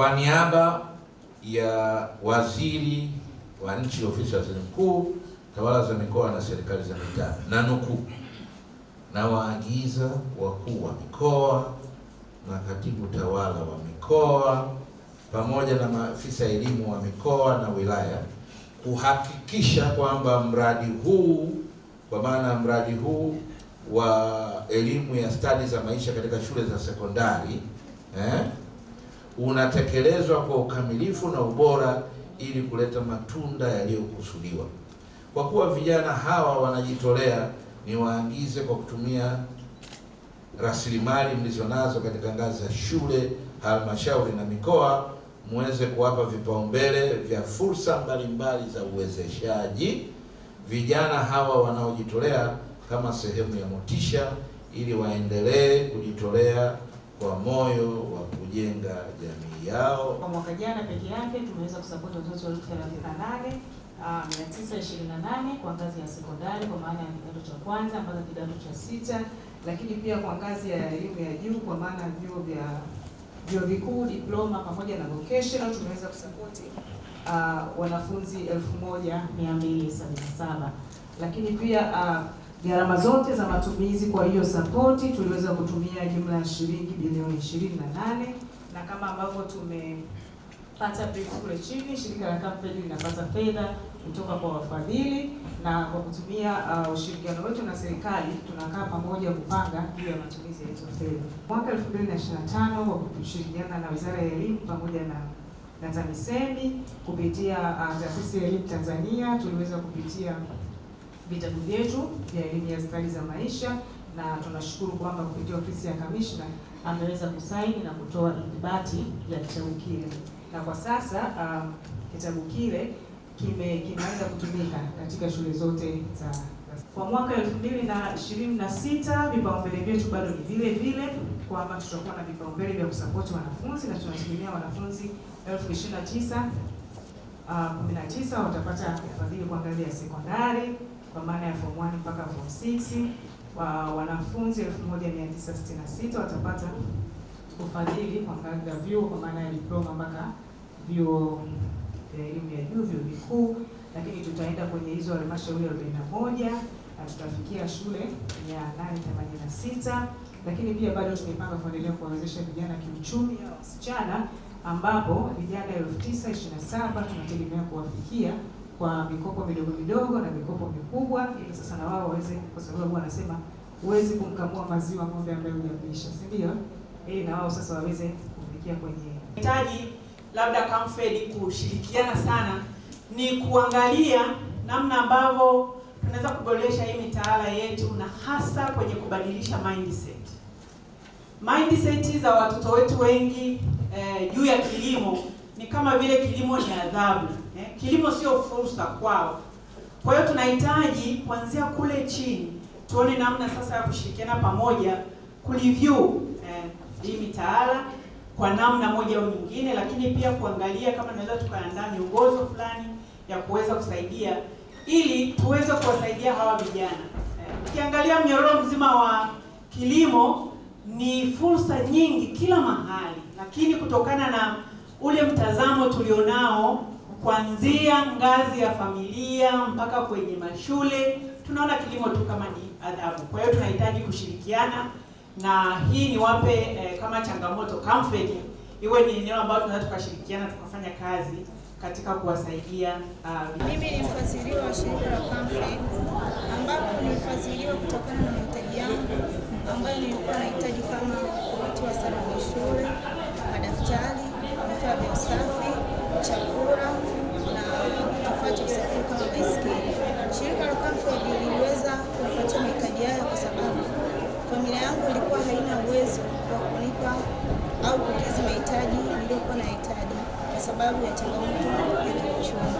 Kwa niaba ya Waziri wa Nchi, Ofisi ya Waziri Mkuu, Tawala za Mikoa na Serikali za Mitaa, na nukuu, na waagiza wakuu wa mikoa na katibu tawala wa mikoa pamoja na maafisa elimu wa mikoa na wilaya kuhakikisha kwamba mradi huu, kwa maana mradi huu wa elimu ya stadi za maisha katika shule za sekondari unatekelezwa kwa ukamilifu na ubora ili kuleta matunda yaliyokusudiwa. Kwa kuwa vijana hawa wanajitolea, ni waagize kwa kutumia rasilimali mlizonazo katika ngazi za shule, halmashauri na mikoa, muweze kuwapa vipaumbele vya fursa mbalimbali za uwezeshaji vijana hawa wanaojitolea kama sehemu ya motisha, ili waendelee kujitolea kwa moyo wa kujenga jamii yao. Kwa mwaka jana peke yake tumeweza kusapoti watoto 38,928 kwa ngazi ya sekondari kwa maana ya kidato cha kwanza mpaka kidato cha sita, lakini pia kwa ngazi ya elimu ya juu kwa maana vyuo vikuu, diploma pamoja na vocational tumeweza kusapoti wanafunzi 1277, lakini pia gharama zote za matumizi kwa hiyo sapoti tuliweza kutumia jumla ya shilingi bilioni 28, na kama ambavyo tumepata brief kule chini, shirika la Camfed linapata fedha kutoka kwa wafadhili, na kwa kutumia ushirikiano wetu na serikali tunakaa pamoja kupanga juu ya matumizi ya hizo fedha. Mwaka 2025 kwa kushirikiana na Wizara ya Elimu pamoja na TAMISEMI kupitia Taasisi ya Elimu Tanzania tuliweza kupitia vitabu vyetu vya elimu ya stadi za maisha, na tunashukuru kwamba kupitia ofisi ya kamishna ameweza kusaini na kutoa ithibati ya kitabu kile, na kwa sasa kitabu kile kimeanza kutumika katika shule zote za. Kwa mwaka 2026 vipaumbele vyetu bado ni vile vile, kwamba tutakuwa na vipaumbele vya kusapoti wanafunzi, na tunategemea wanafunzi 19,019 watapata ufadhili kwa ngazi ya sekondari kwa maana ya form 1 mpaka form 6. Wanafunzi 1966 watapata ufadhili kwa ngazi ya vyuo kwa maana ya diploma mpaka vyuo vya elimu ya juu, vyuo vikuu, lakini tutaenda kwenye hizo halmashauri 41 na tutafikia shule 886. Lakini pia bado tumepanga kuendelea kuwawezesha vijana kiuchumi au wasichana, ambapo vijana 9,027 tunategemea kuwafikia kwa mikopo midogo midogo na mikopo mikubwa, ili sasa na wao waweze, kwa sababu wanasema huwezi kumkamua maziwa ng'ombe ambaye hujamlisha, si ndio? Ili na wao sasa waweze kufikia kwenye hitaji. Labda Camfed kushirikiana sana ni kuangalia namna ambavyo tunaweza kuboresha hii mitaala yetu, na hasa kwenye kubadilisha mindset za watoto wetu wengi juu ya kilimo. Ni kama vile kilimo ni adhabu, kilimo sio fursa kwao. Kwa hiyo tunahitaji kuanzia kule chini tuone namna sasa ya kushirikiana pamoja kureview hii mitaala kwa namna moja au nyingine, lakini pia kuangalia kama tunaweza tukaandaa miongozo fulani ya kuweza kusaidia ili tuweze kuwasaidia hawa vijana. Ukiangalia mnyororo mzima wa kilimo ni fursa nyingi kila mahali, lakini kutokana na ule mtazamo tulionao kuanzia ngazi ya familia mpaka kwenye mashule, tunaona kilimo tu kama ni adhabu. Kwa hiyo tunahitaji kushirikiana, na hii ni wape kama changamoto Camfed, iwe ni eneo ambalo tunaweza tukashirikiana tukafanya kazi katika kuwasaidia. Mimi ni mfadhiliwa wa shirika la Camfed, ambapo nilifadhiliwa kutokana na mahitaji yangu ambayo nilikuwa nahitaji kama watu wa sare za shule, madaftari, vifaa vya usafi, chakula na kifaa cha usafiri kama baiskeli. Shirika la Camfed liliweza kupatia mahitaji haya kwa sababu familia yangu ilikuwa haina uwezo wa kunipa au kukidhi mahitaji niliyokuwa nahitaji kwa sababu ya changamoto ya kiuchumi.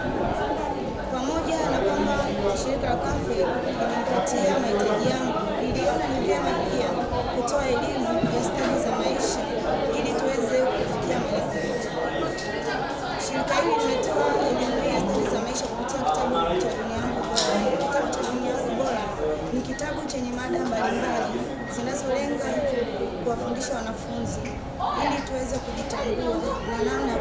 Pamoja na kwamba shirika la Camfed linipatia mahitaji yangu, niliona ni vyema pia kutoa elimu ya stadi za maisha ili tuweze kufikia malengo yetu. Shirika hili limetoa elimu ya stadi za maisha kupitia kitabu cha Dunia Yangu Bora. Kitabu cha Dunia Yangu Bora ni kitabu chenye mada mbalimbali zinazolenga kuwafundisha wanafunzi ili tuweze kujitambua na namna